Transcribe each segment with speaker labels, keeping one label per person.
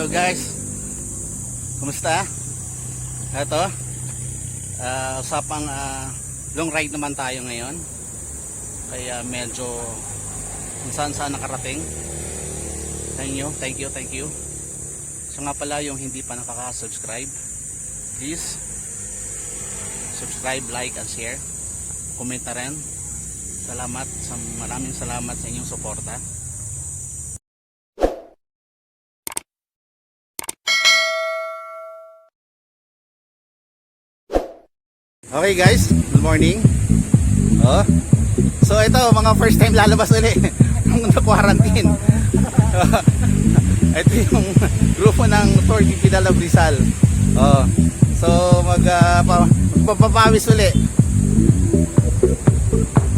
Speaker 1: Hello guys, kumusta? Ito, usapang long ride naman tayo ngayon. Kaya medyo kung saan nakarating. Thank you. So nga pala, yung hindi pa nakaka-subscribe, please subscribe, like and share. Comment na rin. Maraming salamat sa inyong suporta. Okay guys, good morning. So ito, mga first time lalabas ulit nung na-quarantine. Ito yung grupo ng Tour de Pidalab Rizal. So magpapawis ulit.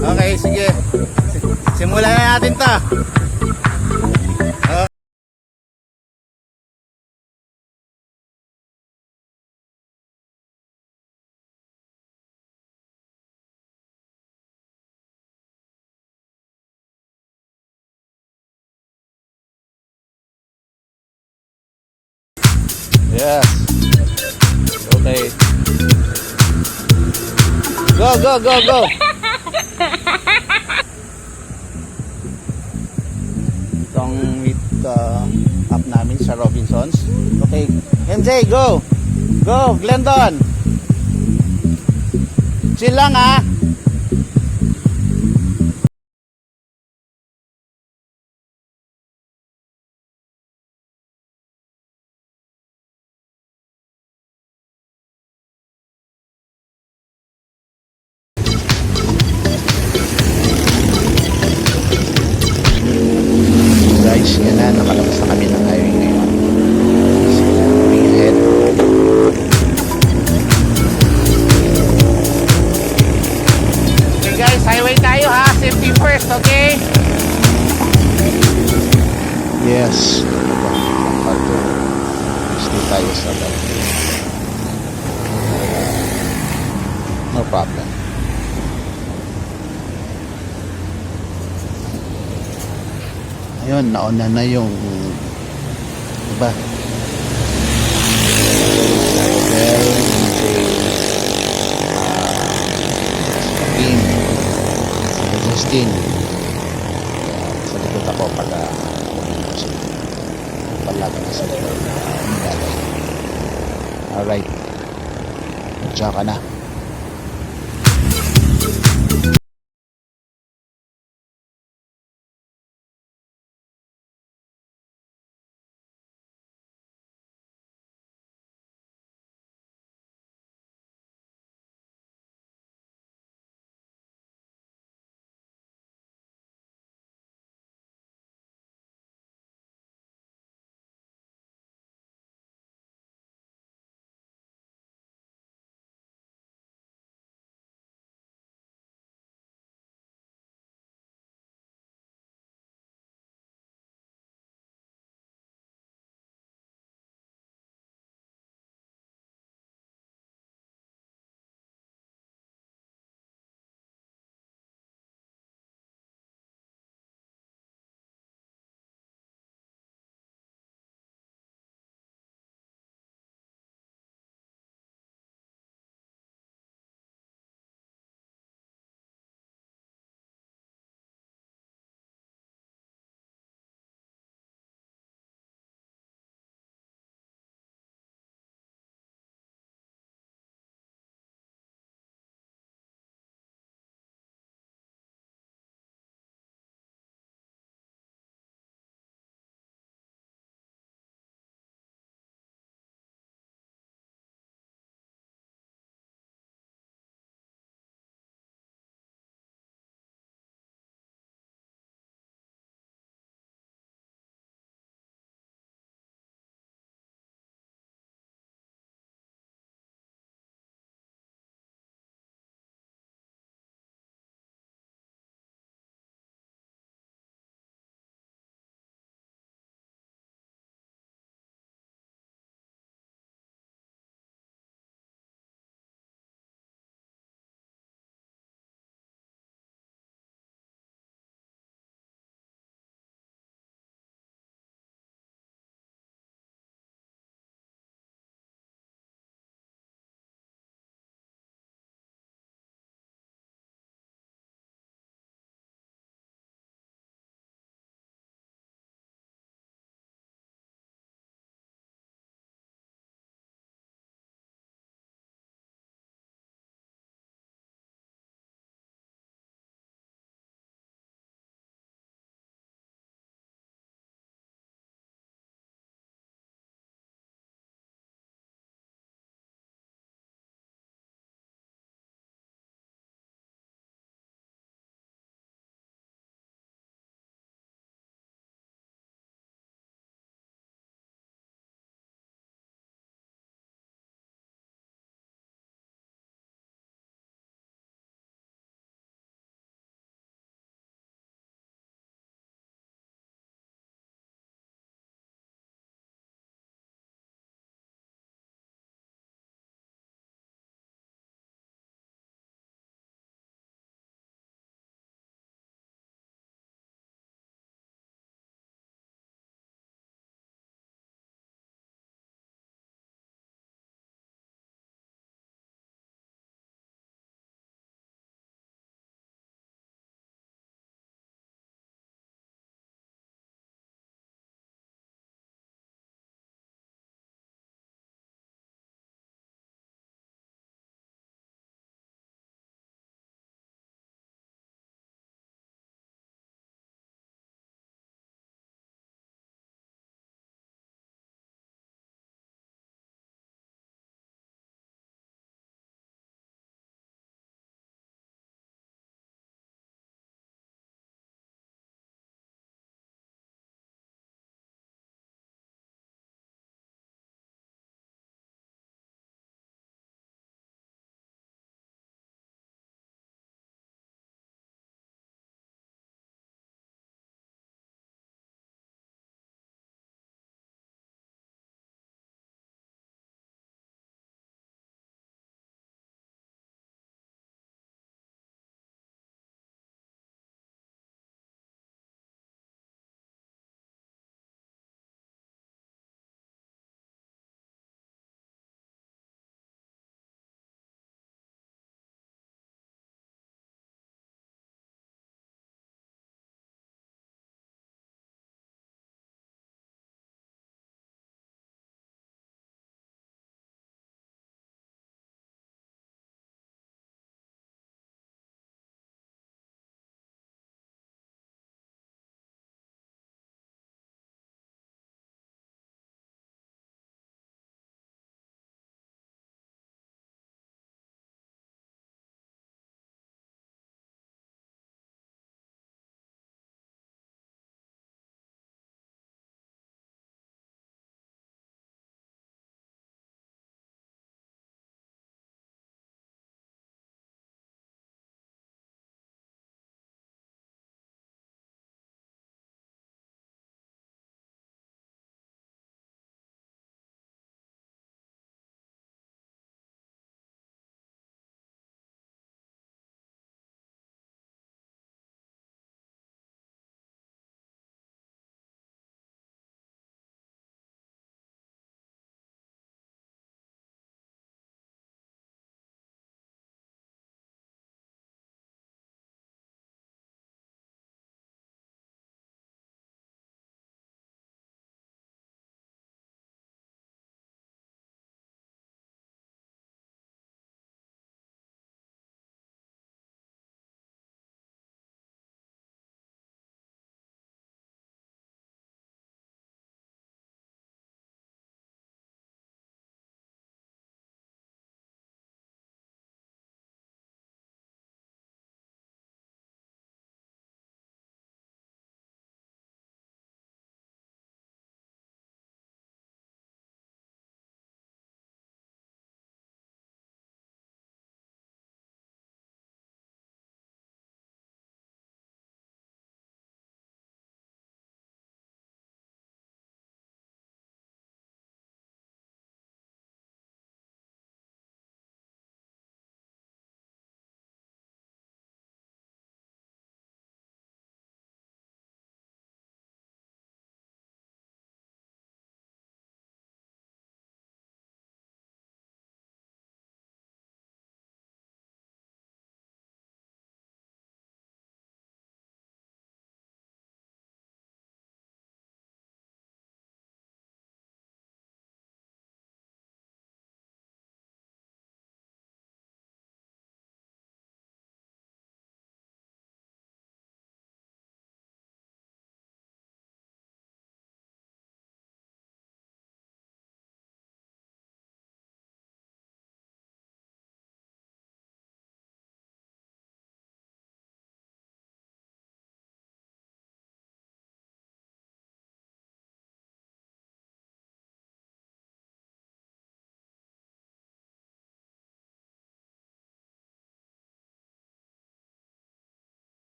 Speaker 1: Okay, sige. Simulan na natin to. Yes. Okay. Go. Itong meet up namin sa Robinsons. Okay. MJ, go. Go, Glendon. Chill lang ah. Guys, yan na, nakalabas na kami ng highway ngayon. So, moving ahead. Okay guys, highway tayo ha. Safety first, okay? Yes. Stay tayo sa loob. No problem. Ayun, nauna na yung iba. Justin. Sa likod ako pala palagi na sa likod. Alright. Diyan ka na.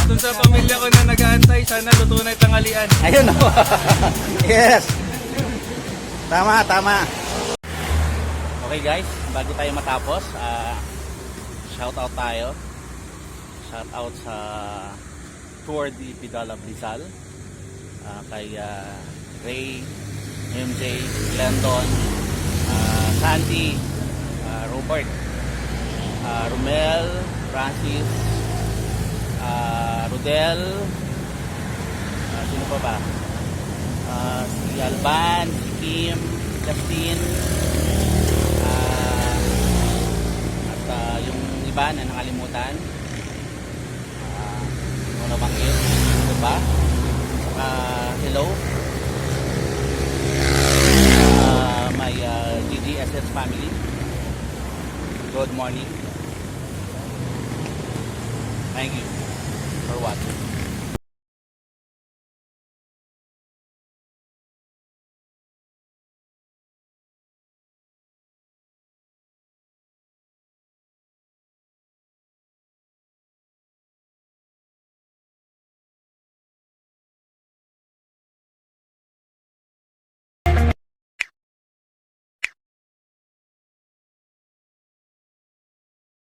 Speaker 2: Dun sa pamilya ko na nag-aantay, sana luto na yung tanghalian.
Speaker 1: Ayun oh. Yes. Tama, tama. Okay guys, bago tayo matapos, shout out tayo. Shout out sa Tour de Pidala Rizal. Kay Ray, MJ, Glendon, Sandy, Robert, Romel, Francis, Rodel, sino pa ba? Si Alban, si Kim, Justin, at yung iba na nakalimutan. Ano bang yun? Ano ba? Hello. My GGSS family. Good morning. Thank you for watching.